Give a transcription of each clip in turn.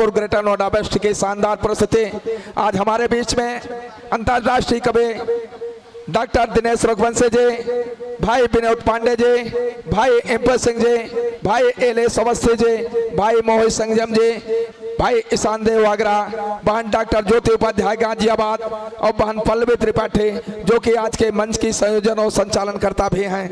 और greater Noida waste की शानदार प्रस्तुति। आज हमारे बीच में अंतर्राष्ट्रीय कवि डॉक्टर दिनेश रघुवंशी जी, भाई विनोद पांडे जी, भाई एम्पर सिंह जी, भाई एल.एस. अवस्थी जी, भाई मोहित संजम जी, भाई ईशान देव आगरा, बहन डॉक्टर ज्योति उपाध्याय गाजियाबाद और बहन पल्लवी त्रिपाठी जो कि आज के मंच की संयोजन और संचालन करता भी हैं।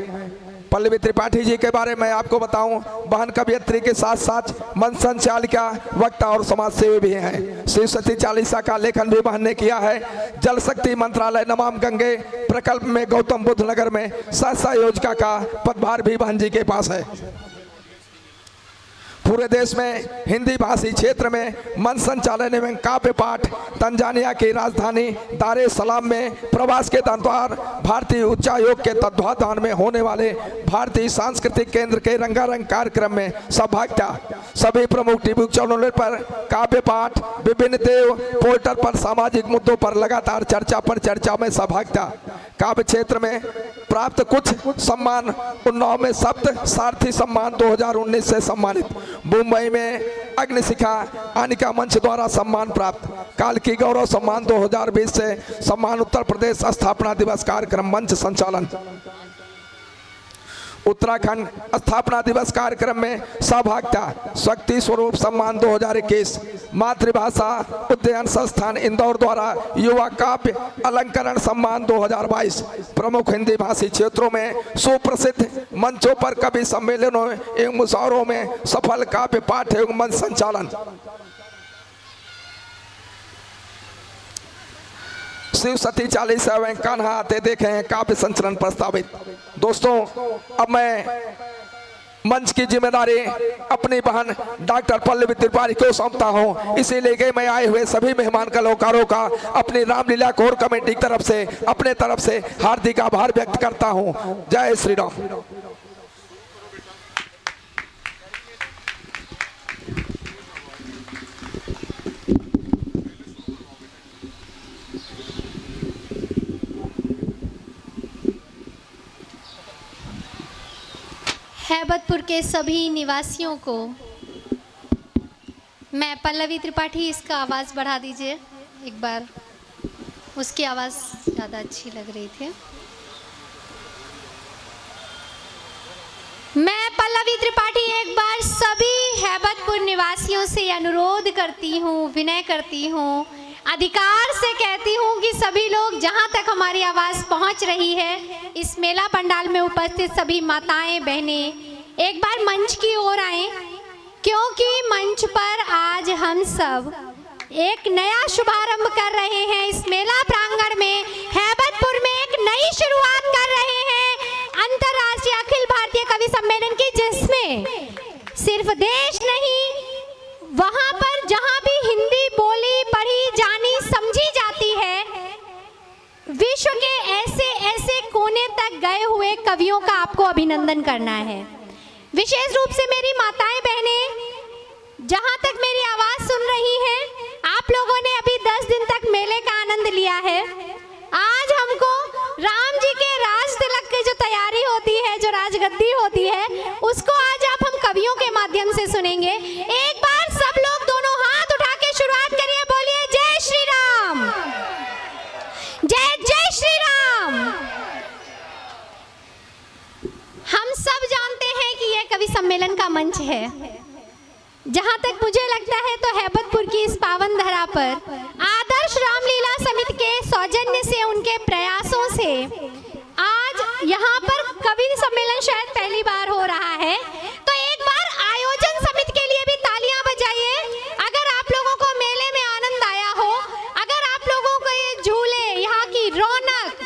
पल्लवी त्रिपाठी जी के बारे में आपको बताऊं, बहन कवियत्री के साथ साथ मंच संचालिका, वक्ता और समाज सेवी भी हैं। शिव सती चालीसा का लेखन भी बहन ने किया है। जल शक्ति मंत्रालय नमाम गंगे प्रकल्प में गौतम बुद्ध नगर में सह योजिका का पदभार भी बहन जी के पास है। पूरे देश में हिंदी भाषी क्षेत्र में मंच संचालन एवं काव्य पाठ, तंजानिया की राजधानी दारे सलाम में प्रवास के दौरान भारतीय उच्चायोग के तत्वावधान में होने वाले भारतीय सांस्कृतिक केंद्र के रंगारंग कार्यक्रम में सहभागिता। सभी प्रमुख टीवी चैनलों पर काव्य पाठ, विभिन्न देव पोर्टल पर सामाजिक मुद्दों पर लगातार चर्चा में सहभागिता। काव्य क्षेत्र में प्राप्त कुछ सम्मान, उन्नाव में सप्त सारथी सम्मान 2019 से सम्मानित, मुंबई में अग्निशिखा आनिका मंच द्वारा सम्मान प्राप्त, काल की गौरव सम्मान 2020 से सम्मान, उत्तर प्रदेश स्थापना दिवस कार्यक्रम मंच संचालन, उत्तराखंड स्थापना दिवस कार्यक्रम में सहभागिता, शक्ति स्वरूप सम्मान 2021, मातृभाषा उद्यान संस्थान इंदौर द्वारा युवा काव्य अलंकरण सम्मान 2022, प्रमुख हिंदी भाषी क्षेत्रों में सुप्रसिद्ध मंचों पर कवि सम्मेलनों एवं मुशावरों में सफल काव्य पाठ एवं मंच संचालन। शिव सती चालीसा एवं कान्हा आते देखे हैं काव्य संचलन प्रस्तावित। दोस्तों, अब मैं मंच की जिम्मेदारी अपनी बहन डॉक्टर पल्लवी त्रिपाठी को सौंपता हूं। इसीलिए कि मैं आए हुए सभी मेहमान कलाकारों का अपनी रामलीला कोर कमेटी की तरफ से अपने तरफ से हार्दिक आभार व्यक्त करता हूं। जय श्री राम। हैबतपुर के सभी निवासियों को मैं पल्लवी त्रिपाठी, इसका आवाज़ बढ़ा दीजिए एक बार, उसकी आवाज़ ज़्यादा अच्छी लग रही थी। मैं पल्लवी त्रिपाठी एक बार सभी हैबतपुर निवासियों से अनुरोध करती हूँ, विनय करती हूँ, अधिकार से कहती हूँ कि सभी लोग जहाँ तक हमारी आवाज़ पहुँच रही है, इस मेला पंडाल में उपस्थित सभी माताएं बहनें एक बार मंच की ओर आएं, क्योंकि मंच पर आज हम सब एक नया शुभारंभ कर रहे हैं। इस मेला प्रांगण में हैबतपुर में एक नई शुरुआत कर रहे हैं अंतर्राष्ट्रीय अखिल भारतीय कवि सम्मेलन की, जिसमें सिर्फ देश नहीं, वहाँ पर जहाँ भी हिंदी बोली, पढ़ी, जानी, समझी जाती है, विश्व के ऐसे ऐसे कोने तक गए हुए कवियों का आपको अभिनंदन करना है। विशेष रूप से मेरी माताएं बहनें, जहाँ तक मेरी आवाज़ सुन रही हैं, आप लोगों ने अभी 10 दिन तक मेले का आनंद लिया है। आज हमको राम जी के राज तिलक की जो तैयारी होती है, जो राजगद्दी होती है, उसको आज आप हम कवियों के माध्यम से सुनेंगे। एक बार सब लोग दोनों हाथ उठा के शुरुआत करिए, बोलिए जय श्री राम, जय जय श्री राम। हम सब जानते हैं कि यह कवि सम्मेलन का मंच है। जहां तक मुझे लगता है तो हैबतपुर की इस पावन धरा पर आदर्श रामलीला समिति के सौजन्य से, उनके प्रयासों से आज यहाँ पर कवि सम्मेलन शायद पहली बार हो रहा है। तो एक बार आयोजन समिति के लिए भी तालियां बजाइए। अगर आप लोगों को मेले में आनंद आया हो, अगर आप लोगों को ये झूले, यहाँ की रौनक,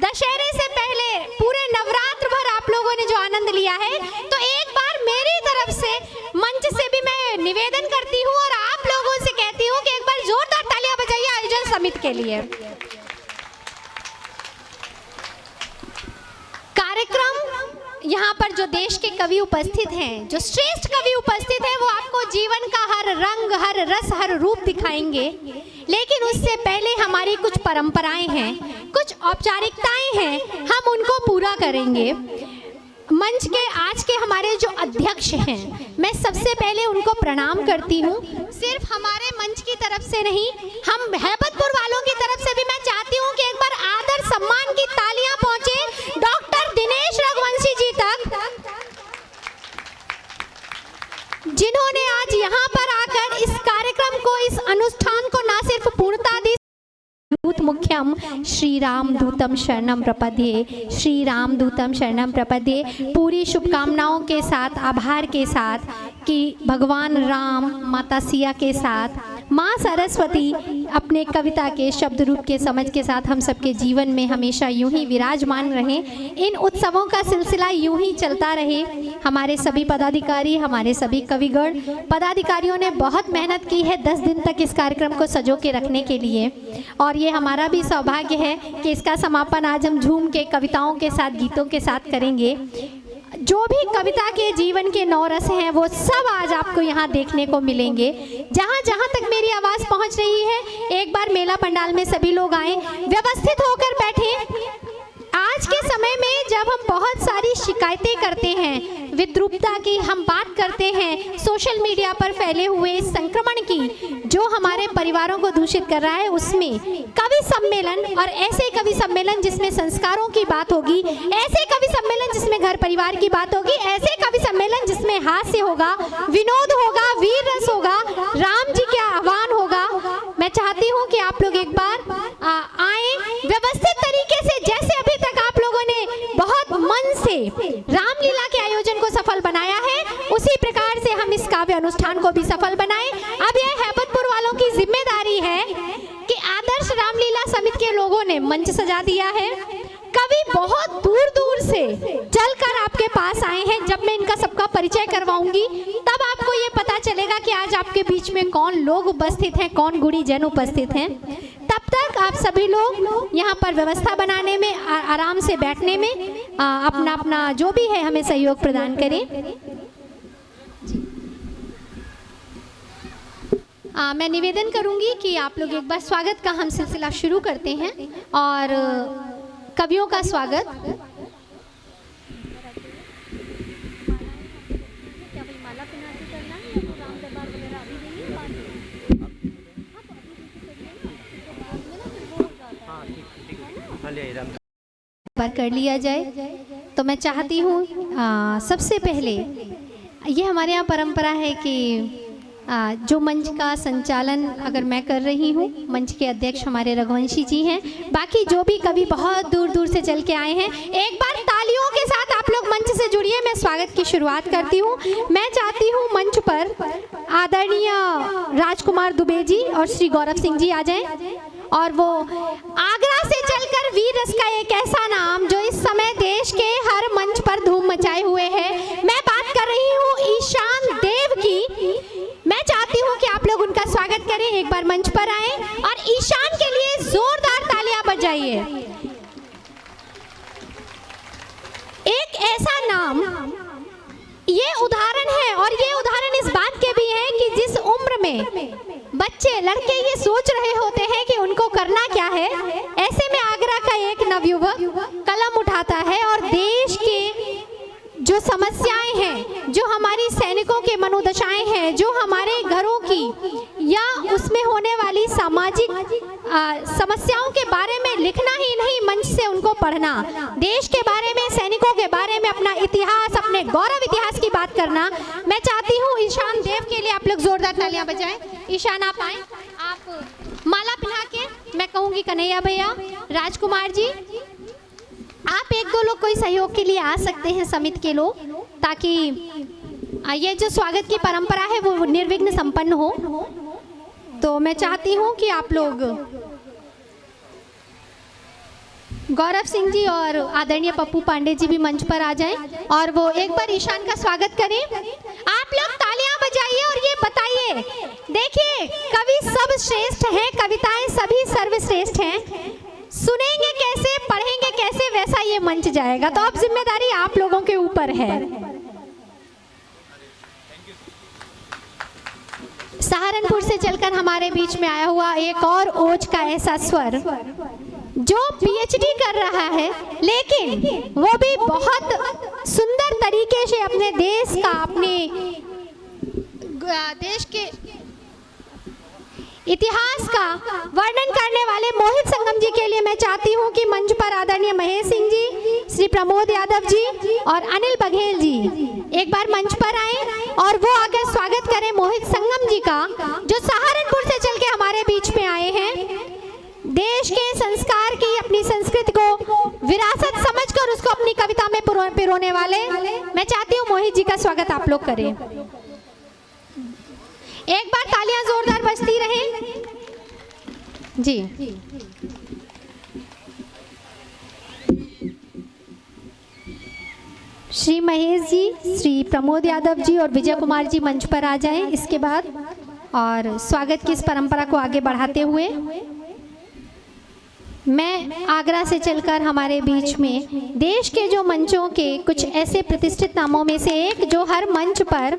दशहरे से पहले पूरे नवरात्र भर आप लोगों ने जो आनंद लिया है, तो एक बार मेरी तरफ से मंच से भी मैं निवेदन करती हूँ और आप लोगों से कहती हूँ कि एक बार जोरदार तालियां बजाइए आयोजन समिति के लिए। कार्यक्रम यहाँ पर जो देश के कवि उपस्थित हैं, जो श्रेष्ठ कवि उपस्थित हैं, वो आपको जीवन का हर रंग, हर रस, हर रूप दिखाएंगे। लेकिन उससे पहले हमारी कुछ परंपराएं हैं, कुछ औपचारिकताएं हैं, हम उनको पूरा करेंगे। मंच के आज के हमारे जो अध्यक्ष हैं, मैं सबसे पहले उनको प्रणाम करती हूँ। सिर्फ हमारे मंच की तरफ से नहीं, हम हैबतपुर वालों की तरफ से भी मैं चाहती हूँ कि एक बार आदर सम्मान की तालियां पहुंचे डॉक्टर दिनेश रघुवंशी जी तक, जिन्होंने आज यहाँ पर आकर इस कार्यक्रम को, इस अनुष्ठान को न सिर्फ पूर्णता दी, मुख्यम श्री राम दूतम शरणम प्रपद्ये, श्री राम दूतम शरणम प्रपद्ये, पूरी शुभकामनाओं के साथ, आभार के साथ कि भगवान राम, माता सिया के साथ, माँ सरस्वती अपने कविता के शब्द रूप के समझ के साथ हम सबके जीवन में हमेशा यूं ही विराजमान रहें। इन उत्सवों का सिलसिला यूं ही चलता रहे। हमारे सभी पदाधिकारी, हमारे सभी कविगण पदाधिकारियों ने बहुत मेहनत की है 10 दिन तक इस कार्यक्रम को सजो के रखने के लिए, और ये हमारा भी सौभाग्य है कि इसका समापन आज हम झूम के कविताओं के साथ, गीतों के साथ करेंगे। जो भी कविता के जीवन के 9 रस हैं वो सब आज आपको यहाँ देखने को मिलेंगे। जहाँ जहाँ तक मेरी आवाज़ पहुँच रही है, एक बार मेला पंडाल में सभी लोग आए, व्यवस्थित होकर बैठे। आज के समय में जब हम बहुत सारी शिकायतें करते हैं विद्रूपता की, हम बात करते हैं सोशल मीडिया पर फैले हुए संक्रमण की जो हमारे परिवारों को दूषित कर रहा है, उसमें कवि सम्मेलन, और ऐसे कवि सम्मेलन जिसमें संस्कारों की बात होगी, ऐसे कवि सम्मेलन जिसमें घर परिवार की बात होगी, ऐसे कवि सम्मेलन जिसमें हास्य होगा, विनोद होगा, वीर रस होगा, राम जी का आह्वान होगा। मैं चाहती हूँ कि आप लोग एक बार आए व्यवस्थित तरीके से, जैसे अभी तक आप लोगों ने बहुत मन से रामलीला के आयोजन को सफल बनाया है, उसी प्रकार से हम इस काव्य अनुष्ठान को भी सफल बनाएं। अब यह हैबतपुर वालों की जिम्मेदारी है कि आदर्श रामलीला समिति के लोगों ने मंच सजा दिया है। कवि बहुत दूर दूर से चलकर आपके पास आए हैं। जब मैं इनका सबका परिचय करवाऊंगी तब आपको ये पता चलेगा कि आज आपके बीच में कौन लोग उपस्थित हैं, कौन गुणी जन उपस्थित हैं। तब तक आप सभी लोग यहाँ पर व्यवस्था बनाने में, आराम से बैठने में अपना अपना जो भी है हमें सहयोग प्रदान करें। मैं निवेदन करूंगी कि आप लोग एक बार स्वागत का हम सिलसिला शुरू करते हैं, और कवियों का स्वागत। कर लिया जाए तो मैं चाहती हूँ सबसे पहले, ये हमारे यहाँ परंपरा है कि जो मंच का संचालन अगर मैं कर रही हूँ, मंच के अध्यक्ष हमारे रघुवंशी जी हैं, बाकी जो भी कवि बहुत दूर दूर से चल के आए हैं, एक बार तालियों के साथ आप लोग मंच से जुड़िए। मैं स्वागत की शुरुआत करती हूँ। मैं चाहती हूँ मंच पर आदरणीय राजकुमार दुबे जी और श्री गौरव सिंह जी आ जाएं, और वो आगरा से चलकर वीर रस का एक ऐसा नाम जो इस समय देश के हर मंच पर धूम मचाए हुए है, मैं बात कर रही हूँ ईशान देव की। मैं चाहती हूँ कि आप लोग उनका स्वागत करें, एक बार मंच पर आए और ईशान के लिए जोरदार तालियां बजाइए। एक ऐसा नाम, ये उदाहरण है, और ये उदाहरण इस बात के भी है कि जिस उम्र में बच्चे लड़के ये सोच रहे होते हैं कि उनको करना क्या है, ऐसे में आगरा का एक नवयुवक कलम उठाता है और देश के जो समस्याएं हैं, जो हमारी सैनिकों के मनोदशाएं हैं, जो हमारे घरों की या उसमें होने वाली सामाजिक समस्याओं के बारे में लिखना ही नहीं, मंच से उनको पढ़ना, देश के बारे में, सैनिकों के बारे में, अपना इतिहास, अपने गौरव इतिहास की बात करना। मैं चाहती हूँ ईशान देव के लिए आप लोग जोरदार तालियां बजाएं। ईशान आप आए, आप माला पहना के, मैं कहूँगी कन्हैया भैया, राजकुमार जी, आप एक दो लोग कोई सहयोग के लिए आ सकते हैं समिति के लोग, ताकि ये जो स्वागत की परंपरा है वो निर्विघ्न संपन्न हो। तो मैं चाहती हूँ कि आप लोग गौरव सिंह जी और आदरणीय पप्पू पांडे जी भी मंच पर आ जाएं और वो एक बार ईशान का स्वागत करें। आप लोग तालियां बजाइए और ये बताइए, देखिए कवि सब श्रेष्ठ हैं, कविताएं सभी सर्वश्रेष्ठ हैं, सुनेंगे कैसे, पढ़ेंगे कैसे, वैसा ये मंच जाएगा। तो अब जिम्मेदारी आप लोगों के ऊपर है। सहारनपुर से चलकर हमारे बीच में आया हुआ एक और ओज का ऐसा स्वर, जो पीएचडी कर रहा है, लेकिन वो भी बहुत सुंदर तरीके से अपने देश का, अपने देश के इतिहास का वर्णन करने वाले मोहित संगम जी के लिए मैं चाहती हूं कि मंच पर आदरणीय महेश सिंह जी, श्री प्रमोद यादव जी और अनिल बघेल जी एक बार मंच पर आए और वो आकर स्वागत करें मोहित संगम जी का, जो सहारनपुर से चल के हमारे बीच में आए हैं। देश के संस्कार की, अपनी संस्कृति को विरासत समझकर उसको अपनी कविता में पिरोने वाले, मैं चाहती हूँ मोहित जी का स्वागत आप लोग करें। एक बार तालियां जोरदार बजती रहें जी। श्री महेश जी, श्री प्रमोद यादव जी और विजय कुमार जी मंच पर आ जाएं इसके बाद, और स्वागत की इस परंपरा को आगे बढ़ाते हुए मैं आगरा से चलकर हमारे बीच में देश के जो मंचों के कुछ ऐसे प्रतिष्ठित नामों में से एक, जो हर मंच पर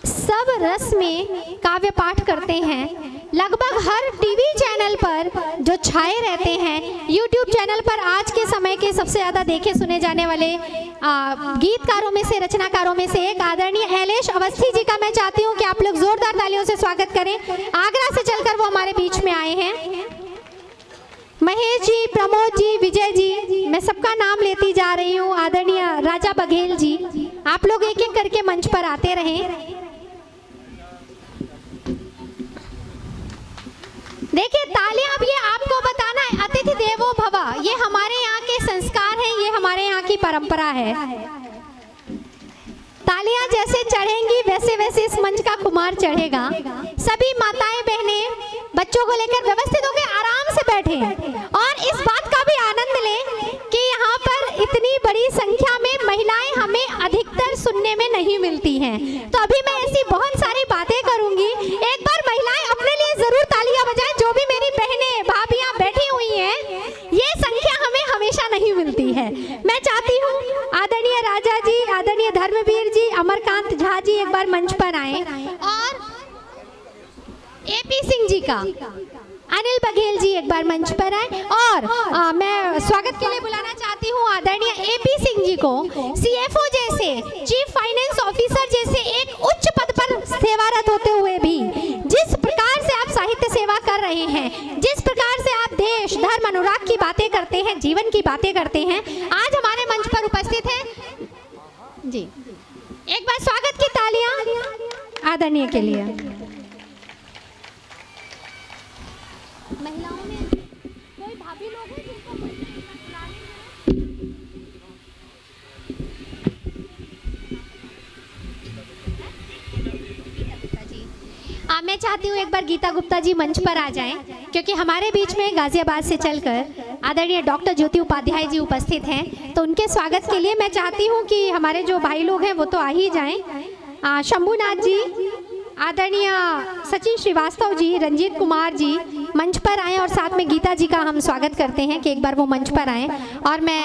सब रस में काव्य पाठ करते हैं, लगभग हर टीवी चैनल पर जो छाए रहते हैं, यूट्यूब चैनल पर आज के समय के सबसे ज़्यादा देखे सुने जाने वाले गीतकारों में से, रचनाकारों में से एक आदरणीय ऐलेश अवस्थी जी का मैं चाहती हूं कि आप लोग जोरदार तालियों से स्वागत करें। आगरा से चलकर वो हमारे बीच में आए हैं। महेश जी, प्रमोद जी, विजय जी, मैं सबका नाम लेती जा रही हूँ। आदरणीय राजा बघेल जी, आप लोग एक एक करके मंच पर आते रहें। देखिए तालियां, अब ये आपको बताना है, अतिथि देवो भव, ये हमारे यहाँ के संस्कार हैं, ये हमारे यहाँ की परंपरा है। तालियां जैसे चढ़ेंगी वैसे वैसे इस मंच का खुमार चढ़ेगा। सभी माताएं बहनें बच्चों को लेकर व्यवस्थित होकर आराम से बैठें और इस बात का भी आनंद लें कि यहाँ पर इतनी बड़ी संख्या में महिलाएं हमें अधिकतर सुनने में नहीं मिलती हैं। तो अभी मैं ऐसी बहुत सारी बातें करूंगी, एक बार महिलाएं अपने लिए जरूर तालियां बजाएं। जो भी मेरी बहनें भाभियां बैठी हुई हैं, ये संख्या हमें हमेशा नहीं मिलती है। मैं चाहती हूँ आदरणीय राजा जी, आदरणीय धर्मवीर जी, अमरकांत झा जी एक बार मंच पर आए, और एपी सिंह जी का, अनिल बघेल जी एक बार मंच पर आए, और मैं स्वागत के लिए बुलाना चाहती हूँ आदरणीय एपी सिंह जी को। सीएफओ जैसे, चीफ फाइनेंस ऑफिसर जैसे एक उच्च पद पर सेवारत होते हुए भी जिस प्रकार से आप साहित्य सेवा कर रहे हैं, जिस प्रकार से आप देश धर्म अनुराग की बातें करते हैं, जीवन की बातें करते हैं, आज हमारे मंच पर उपस्थित है जी। एक बार स्वागत की तालियां आदरणीय के लिए। महिलाओं में कोई भाभी लोग हैं जिनको मैं चाहती हूँ एक बार गीता गुप्ता जी मंच पर आ जाएं, क्योंकि हमारे बीच में गाजियाबाद से चलकर आदरणीय डॉक्टर ज्योति उपाध्याय जी उपस्थित हैं। तो उनके स्वागत के लिए मैं चाहती हूँ कि हमारे जो भाई लोग हैं वो तो आ ही जाएं। शंभुनाथ जी, आदरणीय सचिन श्रीवास्तव जी, रंजीत कुमार जी मंच पर आएँ, और साथ में गीता जी का हम स्वागत करते हैं कि एक बार वो मंच पर आएँ। और मैं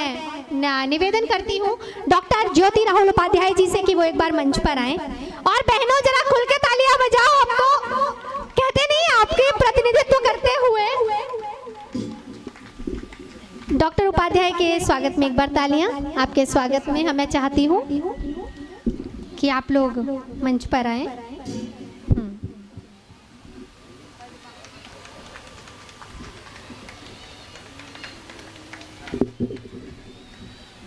निवेदन करती हूँ डॉक्टर ज्योति राहुल उपाध्याय जी से कि वो एक बार मंच पर आएँ। और बहनों जरा खुल के तालियां बजाओ, आपको कहते नहीं आपके प्रतिनिधित्व करते हुए। डॉक्टर उपाध्याय के स्वागत में एक बार तालियां। आपके स्वागत में मैं चाहती हूँ कि आप लोग मंच पर आएं।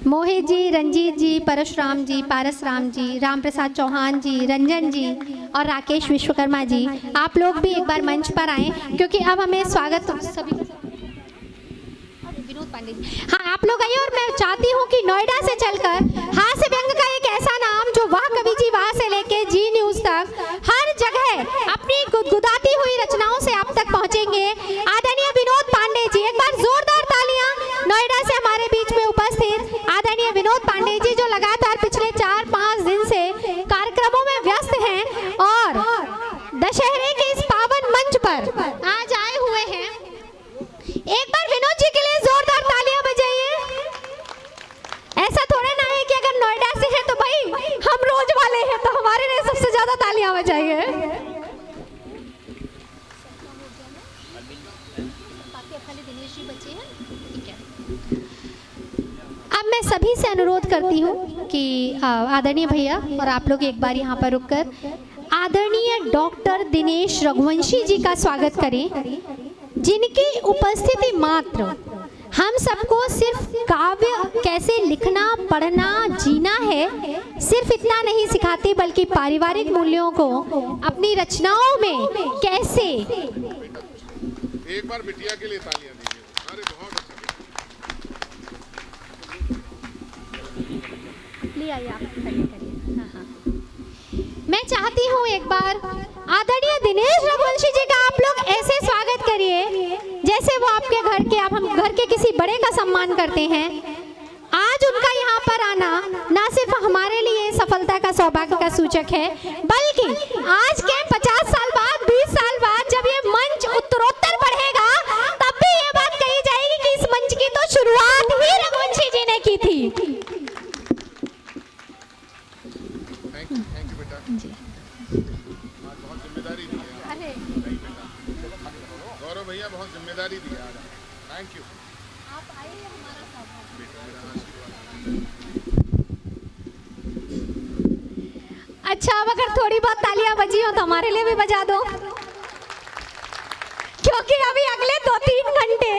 मोहित जी, रंजीत जी, परशुराम जी, पारसराम जी, राम प्रसाद चौहान जी, रंजन जी और राकेश विश्वकर्मा जी, आप लोग भी एक बार मंच पर आएं, क्योंकि अब हमें स्वागत सभी। विनोद पांडे जी, हाँ आप लोग आइए। और मैं चाहती हूँ कि नोएडा से चलकर हास्य व्यंग का एक ऐसा नाम जो वाह कवि जी वाह से लेके जी न्यूज तक हर जगह अपनी गुदगुदाती हुई रचनाओं से आप तक पहुँचेंगे, आदरणीय विनोद पांडे जी। एक बार जोरदार तालियां नोएडा से हमारे बीच में उपस्थित आदरणीय विनोद पांडे जी, जो लगातार पिछले 4-5 दिन से कार्यक्रमों में व्यस्त हैं और दशहरे के इस पावन मंच पर आज आए हुए हैं। एक बार विनोद जी के लिए जोरदार तालियां बजाइए। ऐसा थोड़ा ना है कि अगर नोएडा से है तो भाई हम रोज वाले हैं, तो हमारे लिए सबसे ज्यादा तालियां बजाइए। इंग्लिश ही बचे हैं, ठीक है। अब मैं सभी से अनुरोध करती हूँ कि आदरणीय भैया और आप लोग एक बार यहाँ पर रुककर आदरणीय डॉक्टर दिनेश रघुवंशी जी का स्वागत करें, जिनकी उपस्थिति मात्र हम सबको सिर्फ काव्य कैसे लिखना, पढ़ना, जीना है, सिर्फ इतना नहीं सिखाती, बल्कि पारिवारिक मूल्यों को अपनी रचनाओं में कैसे। एक बार बिटिया के लिए तालियां दीजिए। अरे बहुत अच्छा। ले आइए आप, करिए। हाँ हाँ, मैं चाहती हूँ एक बार आदरणीय दिनेश रघुवंशी जी का आप लोग ऐसे स्वागत करिए जैसे वो आपके घर के, आप हम घर के किसी बड़े का सम्मान करते हैं। आज उनका यहाँ पर आना ना सिर्फ हमारे लिए सफलता का, सौभाग्य का सूचक है, बल्कि आज के 50 साल बाद, 20 साल बाद जब ये मंच उत्तरोत्तर बढ़ेगा, तब भी ये बात कही जाएगी कि इस मंच की तो शुरुआत ही रघुवंशी जी ने की थी। थैंक यू बेटा। आज बहुत जिम्मेदारी दी है। अरे गौरव भैया बहुत जिम्मेदारी दी है आज। Thank you. आप आए हमारा सौभाग्य। अच्छा, अब अगर थोड़ी बहुत तालियां बजी हो तो हमारे लिए भी बजा दो, क्योंकि अभी अगले 2-3 घंटे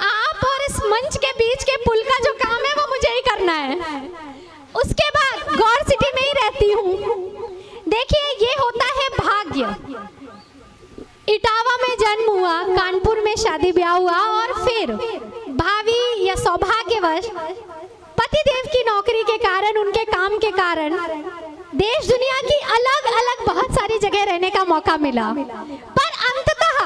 आप और इस मंच के बीच के पुल का जो काम है वो मुझे ही करना है। उसके बाद गौर सिटी में ही रहती हूँ। देखिए, ये होता है भाग्य। इटावा में जन्म हुआ, कानपुर में शादी ब्याह हुआ और फिर भावी या सौभाग्यवश पतिदेव की नौकरी के कारण, उनके काम के कारण देश दुनिया की अलग अलग बहुत सारी जगह रहने का मौका मिला। पर अंततः